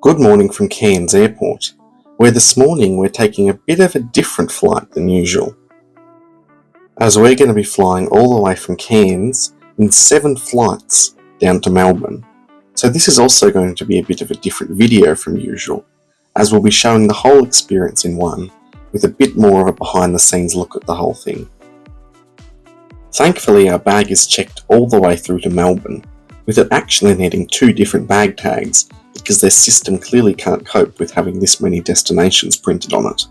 Good morning from Cairns Airport, where this morning we're taking a bit of a different flight than usual, as we're going to be flying all the way from Cairns in 7 flights down to Melbourne. So this is also going to be a bit of a different video from usual, as we'll be showing the whole experience in one, with a bit more of a behind the scenes look at the whole thing. Thankfully our bag is checked all the way through to Melbourne, with it actually needing 2 different bag tags, because their system clearly can't cope with having this many destinations printed on it.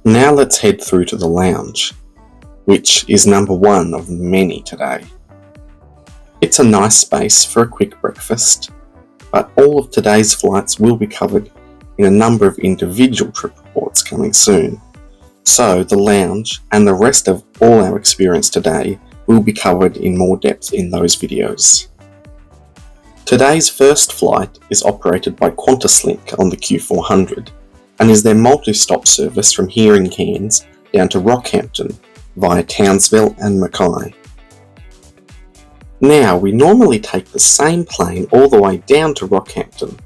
Now let's head through to the lounge, which is number 1 of many today. It's a nice space for a quick breakfast, but all of today's flights will be covered in a number of individual trip reports coming soon. So the lounge and the rest of all our experience today will be covered in more depth in those videos. Today's first flight is operated by Qantaslink on the Q400 and is their multi-stop service from here in Cairns down to Rockhampton via Townsville and Mackay. Now we normally take the same plane all the way down to Rockhampton,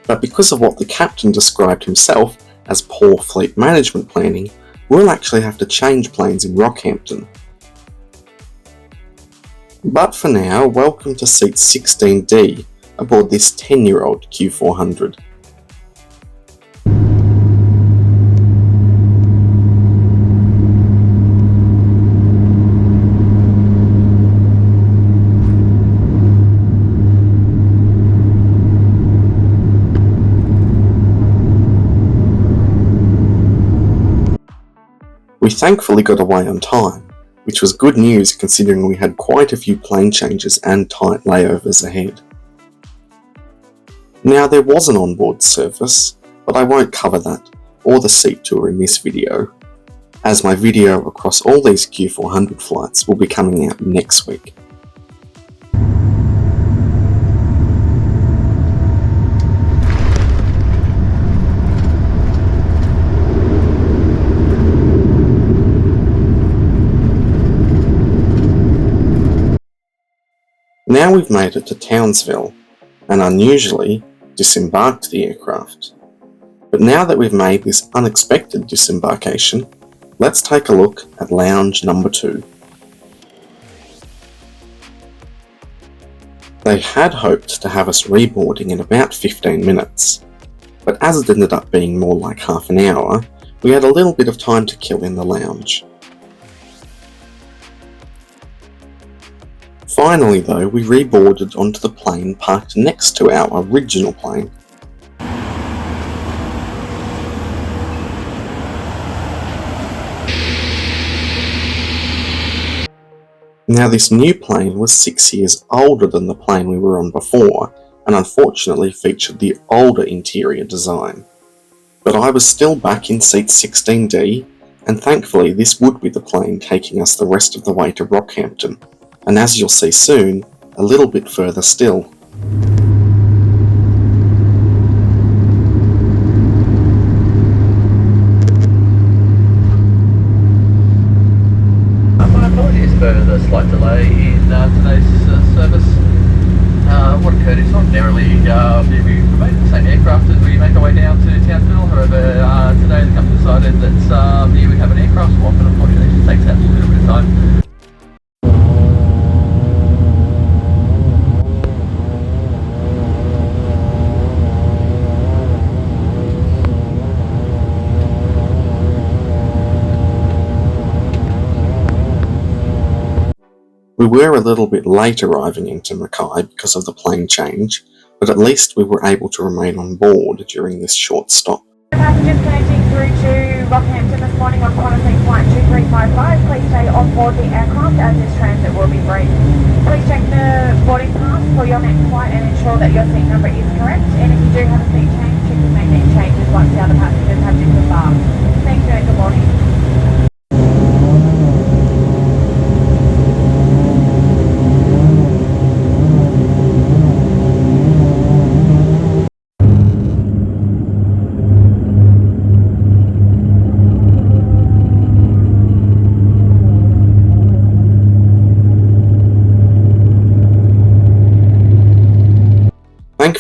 but because of what the captain described himself as poor fleet management planning, we'll actually have to change planes in Rockhampton. But for now, welcome to seat 16D aboard this 10-year-old Q400. We thankfully got away on time, which was good news considering we had quite a few plane changes and tight layovers ahead. Now there was an onboard service, but I won't cover that or the seat tour in this video, as my video across all these Q400 flights will be coming out next week. Now we've made it to Townsville, and unusually disembarked the aircraft. But now that we've made this unexpected disembarkation, let's take a look at lounge number 2. They had hoped to have us reboarding in about 15 minutes, but as it ended up being more like half an hour, we had a little bit of time to kill in the lounge. Finally though, we reboarded onto the plane parked next to our original plane. Now this new plane was 6 years older than the plane we were on before, and unfortunately featured the older interior design. But I was still back in seat 16D, and thankfully this would be the plane taking us the rest of the way to Rockhampton, and as you'll see soon, a little bit further still. My apologies for the slight delay in today's service. What occurred is ordinarily we remain in the same aircraft as we make our way down to Townsville. However, today the company decided that we would have an aircraft swap, and unfortunately it just takes that a little bit of time. We were a little bit late arriving into Mackay because of the plane change, but at least we were able to remain on board during this short stop. Passengers connecting through to Rockhampton this morning on Qantaslink flight 2355, please stay on board the aircraft as this transit will be brief. Please check the boarding pass for your next flight and ensure that your seat number is correct, and if you do have a seat change, you can make these changes once the other passengers have disembarked. Thank you and good morning.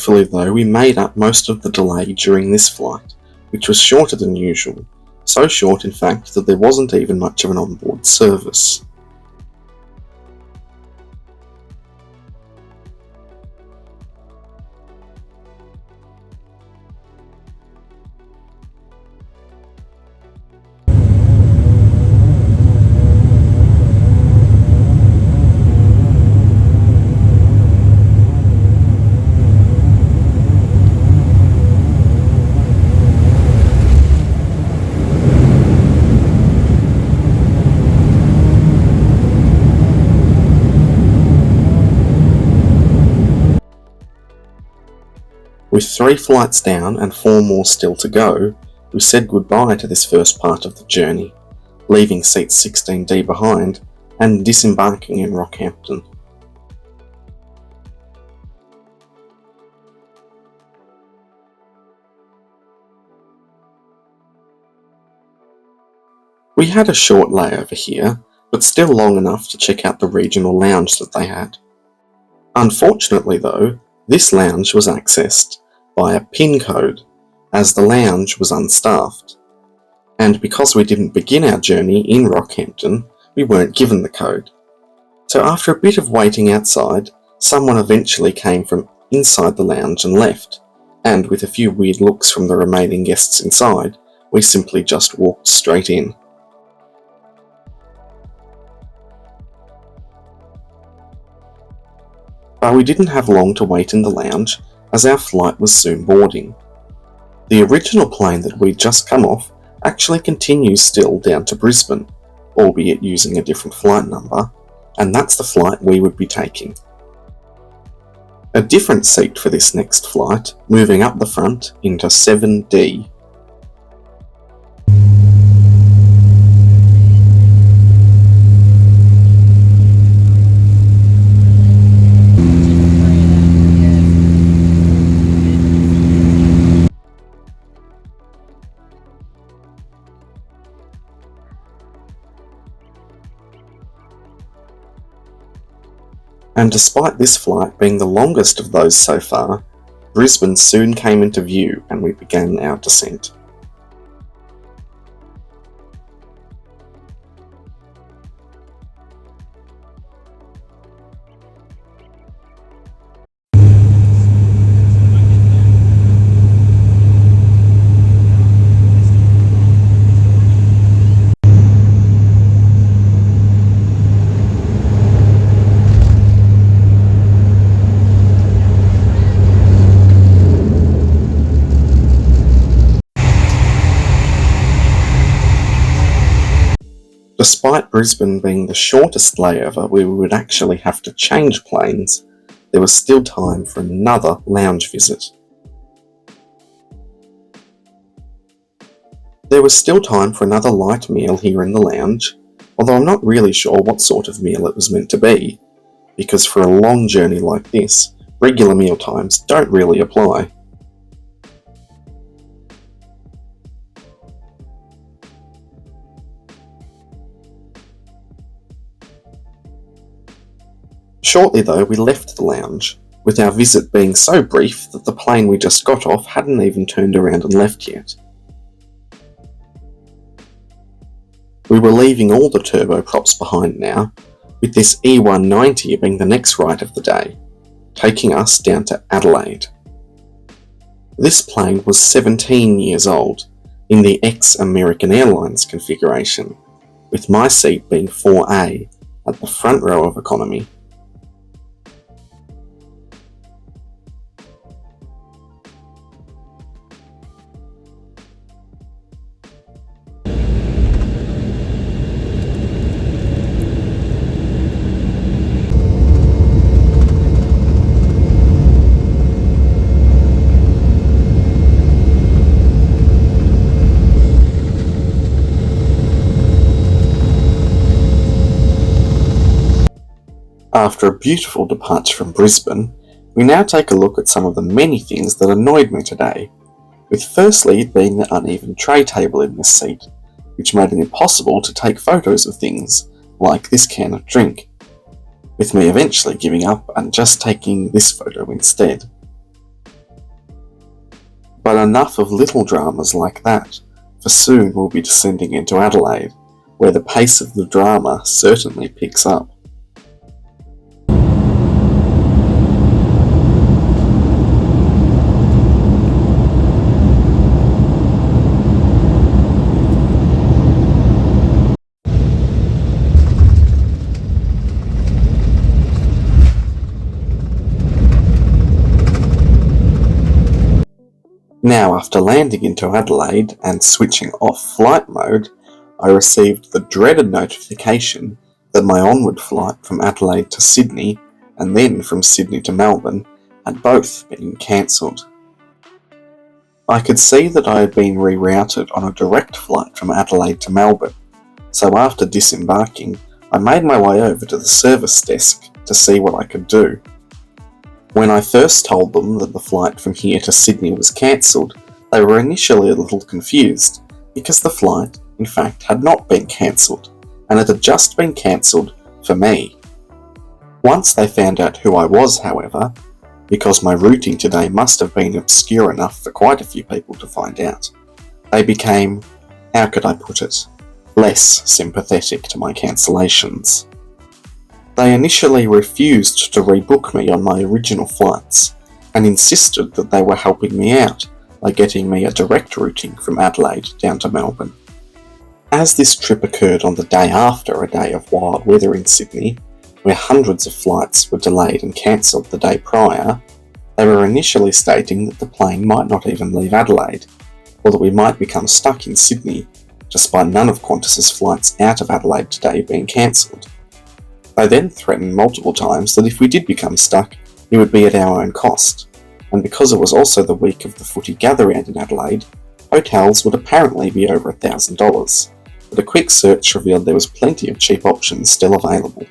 Thankfully though, we made up most of the delay during this flight, which was shorter than usual, so short in fact that there wasn't even much of an onboard service. With 3 flights down and 4 more still to go, we said goodbye to this first part of the journey, leaving seat 16D behind and disembarking in Rockhampton. We had a short layover here, but still long enough to check out the regional lounge that they had. Unfortunately though, this lounge was accessed by a PIN code, as the lounge was unstaffed. And because we didn't begin our journey in Rockhampton, we weren't given the code. So after a bit of waiting outside, someone eventually came from inside the lounge and left, and with a few weird looks from the remaining guests inside, we simply just walked straight in. But we didn't have long to wait in the lounge, as our flight was soon boarding. The original plane that we'd just come off actually continues still down to Brisbane, albeit using a different flight number, and that's the flight we would be taking. A different seat for this next flight, moving up the front into 7D. And despite this flight being the longest of those so far, Brisbane soon came into view and we began our descent. Despite Brisbane being the shortest layover where we would actually have to change planes, there was still time for another lounge visit. There was still time for another light meal here in the lounge, although I'm not really sure what sort of meal it was meant to be, because for a long journey like this, regular meal times don't really apply. Shortly though, we left the lounge, with our visit being so brief that the plane we just got off hadn't even turned around and left yet. We were leaving all the turboprops behind now, with this E190 being the next ride of the day, taking us down to Adelaide. This plane was 17 years old, in the ex-American Airlines configuration, with my seat being 4A at the front row of economy. After a beautiful departure from Brisbane, we now take a look at some of the many things that annoyed me today, with firstly it being the uneven tray table in this seat, which made it impossible to take photos of things, like this can of drink, with me eventually giving up and just taking this photo instead. But enough of little dramas like that, for soon we'll be descending into Adelaide, where the pace of the drama certainly picks up. Now, after landing into Adelaide and switching off flight mode, I received the dreaded notification that my onward flight from Adelaide to Sydney and then from Sydney to Melbourne had both been cancelled. I could see that I had been rerouted on a direct flight from Adelaide to Melbourne, so after disembarking, I made my way over to the service desk to see what I could do. When I first told them that the flight from here to Sydney was cancelled, they were initially a little confused, because the flight, in fact, had not been cancelled, and it had just been cancelled for me. Once they found out who I was, however, because my routing today must have been obscure enough for quite a few people to find out, they became, how could I put it, less sympathetic to my cancellations. They initially refused to rebook me on my original flights, and insisted that they were helping me out by getting me a direct routing from Adelaide down to Melbourne. As this trip occurred on the day after a day of wild weather in Sydney, where hundreds of flights were delayed and cancelled the day prior, they were initially stating that the plane might not even leave Adelaide, or that we might become stuck in Sydney, despite none of Qantas's flights out of Adelaide today being cancelled. They then threatened multiple times that if we did become stuck, it would be at our own cost, and because it was also the week of the footy gather-round in Adelaide, hotels would apparently be over $1,000, but a quick search revealed there was plenty of cheap options still available.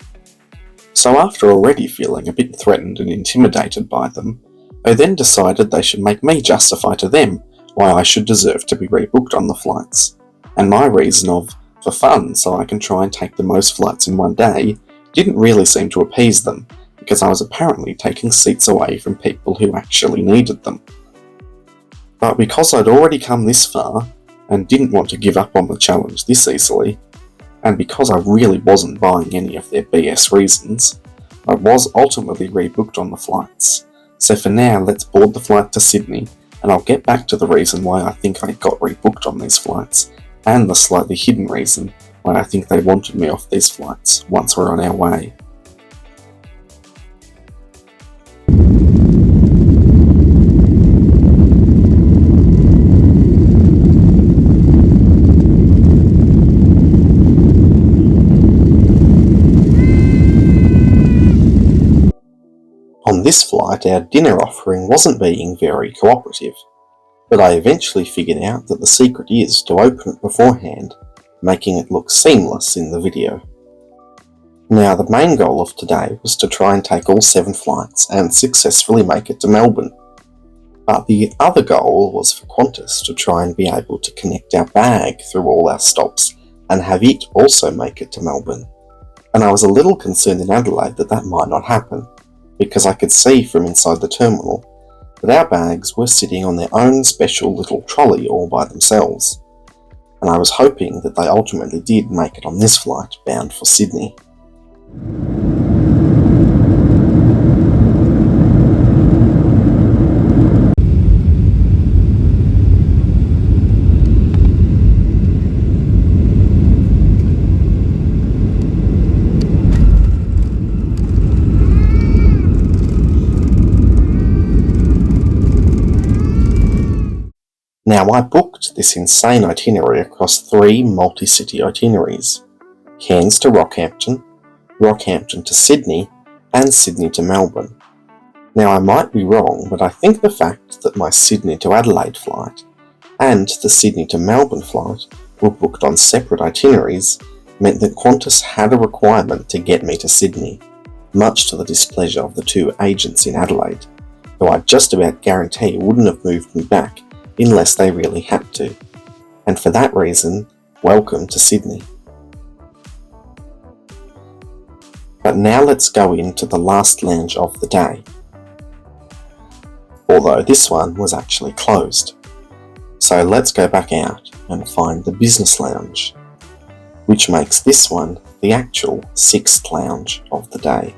So after already feeling a bit threatened and intimidated by them, they then decided they should make me justify to them why I should deserve to be rebooked on the flights, and my reason of, for fun so I can try and take the most flights in one day, didn't really seem to appease them, because I was apparently taking seats away from people who actually needed them. But because I'd already come this far, and didn't want to give up on the challenge this easily, and because I really wasn't buying any of their BS reasons, I was ultimately rebooked on the flights. So for now, let's board the flight to Sydney, and I'll get back to the reason why I think I got rebooked on these flights, and the slightly hidden reason why I think they wanted me off these flights once we're on our way. On this flight, our dinner offering wasn't being very cooperative, but I eventually figured out that the secret is to open it beforehand, making it look seamless in the video. Now, the main goal of today was to try and take all 7 flights and successfully make it to Melbourne. But the other goal was for Qantas to try and be able to connect our bag through all our stops and have it also make it to Melbourne. And I was a little concerned in Adelaide that that might not happen, because I could see from inside the terminal that our bags were sitting on their own special little trolley all by themselves, and I was hoping that they ultimately did make it on this flight bound for Sydney. Now, I booked this insane itinerary across 3 multi-city itineraries: Cairns to Rockhampton, Rockhampton to Sydney, and Sydney to Melbourne. Now, I might be wrong, but I think the fact that my Sydney to Adelaide flight and the Sydney to Melbourne flight were booked on separate itineraries meant that Qantas had a requirement to get me to Sydney, much to the displeasure of the 2 agents in Adelaide, who I just about guarantee wouldn't have moved me back unless they really had to. And for that reason, welcome to Sydney. But now let's go into the last lounge of the day. Although this one was actually closed. So let's go back out and find the business lounge, which makes this one the actual 6th lounge of the day.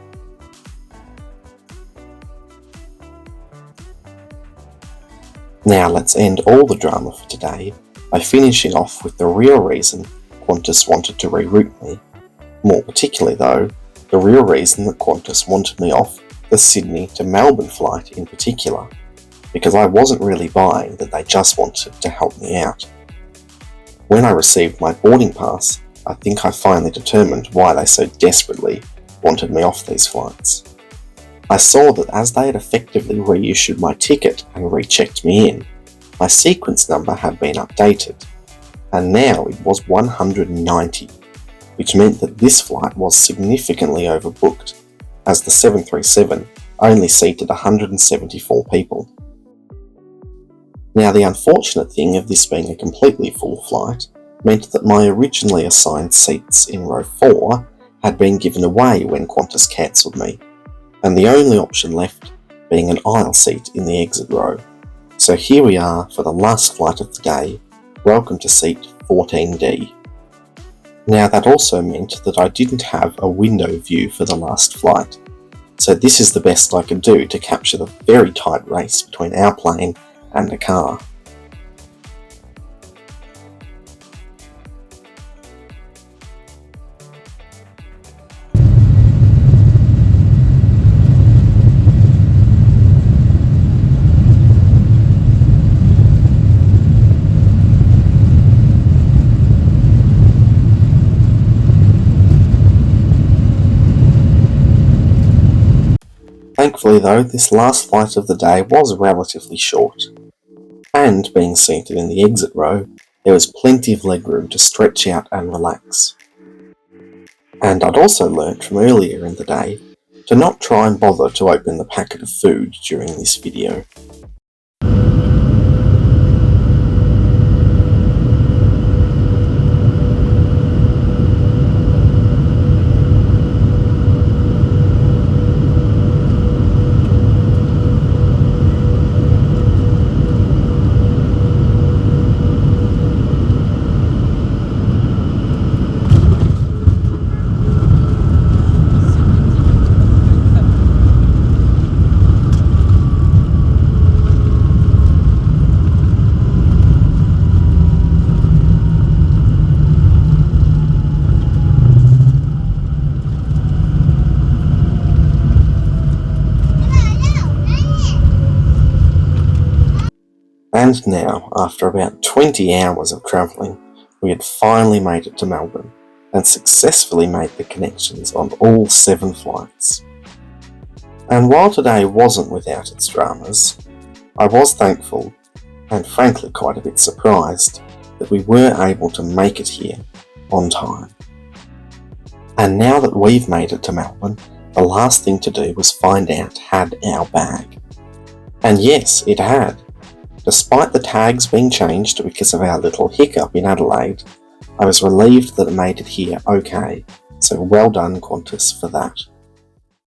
Now let's end all the drama for today by finishing off with the real reason Qantas wanted to reroute me. More particularly though, the real reason that Qantas wanted me off the Sydney to Melbourne flight in particular, because I wasn't really buying that they just wanted to help me out. When I received my boarding pass, I think I finally determined why they so desperately wanted me off these flights. I saw that as they had effectively reissued my ticket and rechecked me in, my sequence number had been updated, and now it was 190, which meant that this flight was significantly overbooked, as the 737 only seated 174 people. Now the unfortunate thing of this being a completely full flight meant that my originally assigned seats in row 4 had been given away when Qantas cancelled me, and the only option left being an aisle seat in the exit row. So here we are for the last flight of the day. Welcome to seat 14D. Now that also meant that I didn't have a window view for the last flight, so this is the best I could do to capture the very tight race between our plane and the car. Thankfully though, this last flight of the day was relatively short, and being seated in the exit row, there was plenty of legroom to stretch out and relax. And I'd also learnt from earlier in the day to not try and bother to open the packet of food during this video. And now, after about 20 hours of travelling, we had finally made it to Melbourne and successfully made the connections on all 7 flights. And while today wasn't without its dramas, I was thankful, and frankly quite a bit surprised, that we were able to make it here on time. And now that we've made it to Melbourne, the last thing to do was find out had our bag. And yes, it had. Despite the tags being changed because of our little hiccup in Adelaide, I was relieved that it made it here okay, so well done Qantas for that.